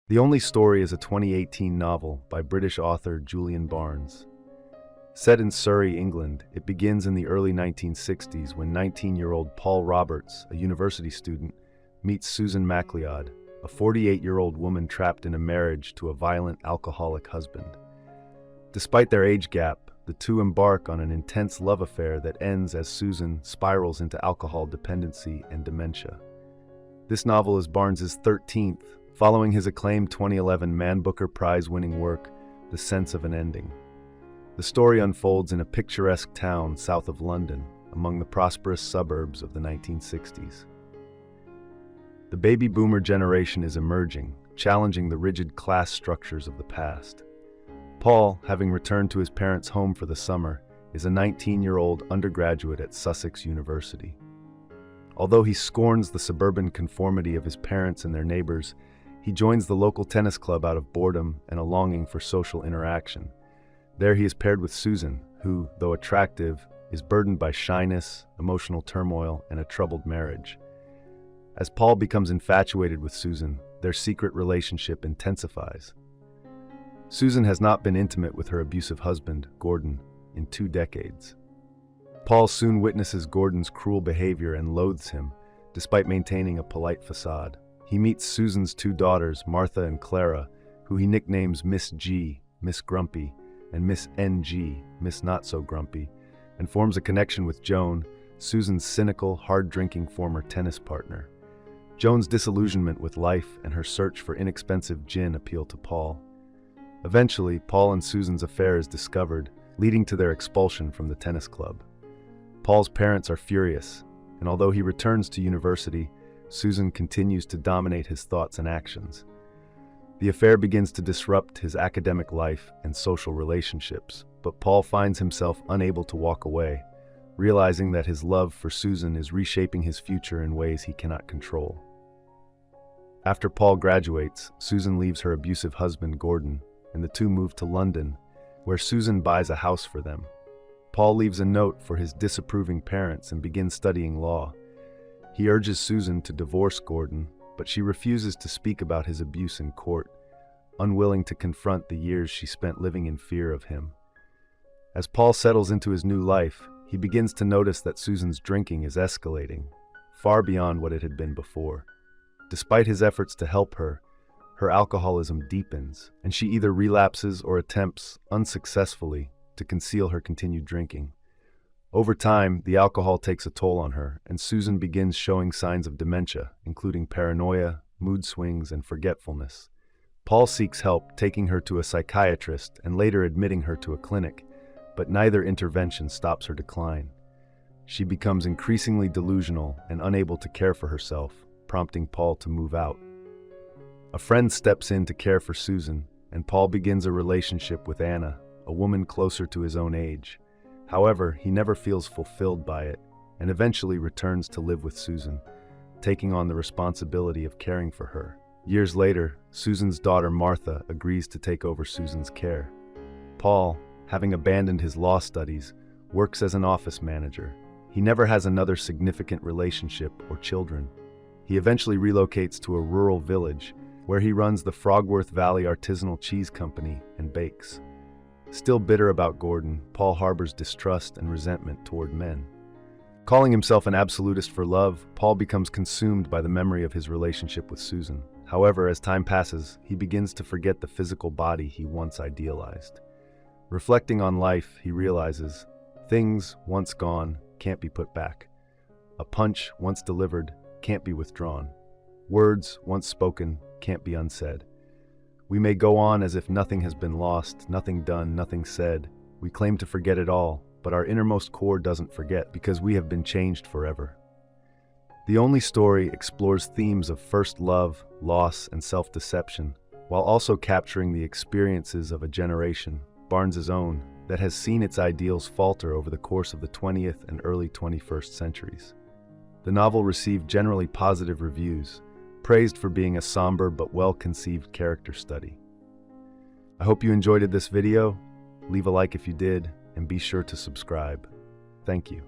The Only Story is a 2018 novel by British author Julian Barnes. Set in Surrey, England, it begins in the early 1960s when 19-year-old Paul Roberts, a university student, meets Susan Macleod, a 48-year-old woman trapped in a marriage to a violent alcoholic husband. Despite their age gap, the two embark on an intense love affair that ends as Susan spirals into alcohol dependency and dementia. This novel is Barnes's 13th, following his acclaimed 2011 Man Booker Prize-winning work, The Sense of an Ending. The story unfolds in a picturesque town south of London, among the prosperous suburbs of the 1960s. The baby boomer generation is emerging, challenging the rigid class structures of the past. Paul, having returned to his parents' home for the summer, is a 19-year-old undergraduate at Sussex University. Although he scorns the suburban conformity of his parents and their neighbors, he joins the local tennis club out of boredom and a longing for social interaction. There he is paired with Susan, who, though attractive, is burdened by shyness, emotional turmoil, and a troubled marriage. As Paul becomes infatuated with Susan, their secret relationship intensifies. Susan has not been intimate with her abusive husband, Gordon, in 2 decades. Paul soon witnesses Gordon's cruel behavior and loathes him, despite maintaining a polite facade. He meets Susan's 2 daughters, Martha and Clara, who he nicknames Miss G, Miss Grumpy, and Miss NG, Miss Not So Grumpy, and forms a connection with Joan, Susan's cynical, hard-drinking former tennis partner. Joan's disillusionment with life and her search for inexpensive gin appeal to Paul. Eventually, Paul and Susan's affair is discovered, leading to their expulsion from the tennis club. Paul's parents are furious, and although he returns to university, Susan continues to dominate his thoughts and actions. The affair begins to disrupt his academic life and social relationships, but Paul finds himself unable to walk away, realizing that his love for Susan is reshaping his future in ways he cannot control. After Paul graduates, Susan leaves her abusive husband, Gordon, and the two move to London, where Susan buys a house for them. Paul leaves a note for his disapproving parents and begins studying law. He urges Susan to divorce Gordon, but she refuses to speak about his abuse in court, unwilling to confront the years she spent living in fear of him. As Paul settles into his new life, he begins to notice that Susan's drinking is escalating, far beyond what it had been before. Despite his efforts to help her, her alcoholism deepens, and she either relapses or attempts, unsuccessfully, to conceal her continued drinking. Over time, the alcohol takes a toll on her, and Susan begins showing signs of dementia, including paranoia, mood swings, and forgetfulness. Paul seeks help, taking her to a psychiatrist and later admitting her to a clinic, but neither intervention stops her decline. She becomes increasingly delusional and unable to care for herself, prompting Paul to move out. A friend steps in to care for Susan, and Paul begins a relationship with Anna, a woman closer to his own age. However, he never feels fulfilled by it, and eventually returns to live with Susan, taking on the responsibility of caring for her. Years later, Susan's daughter Martha agrees to take over Susan's care. Paul, having abandoned his law studies, works as an office manager. He never has another significant relationship or children. He eventually relocates to a rural village, where he runs the Frogworth Valley Artisanal Cheese Company and bakes. Still bitter about Gordon, Paul harbors distrust and resentment toward men. Calling himself an absolutist for love, Paul becomes consumed by the memory of his relationship with Susan. However, as time passes, he begins to forget the physical body he once idealized. Reflecting on life, he realizes, things once gone can't be put back. A punch once delivered can't be withdrawn. Words once spoken can't be unsaid. We may go on as if nothing has been lost, nothing done, nothing said. We claim to forget it all, but our innermost core doesn't forget because we have been changed forever. The Only Story explores themes of first love, loss, and self-deception, while also capturing the experiences of a generation, Barnes's own, that has seen its ideals falter over the course of the 20th and early 21st centuries. The novel received generally positive reviews, praised for being a somber but well-conceived character study. I hope you enjoyed this video. Leave a like if you did, and be sure to subscribe. Thank you.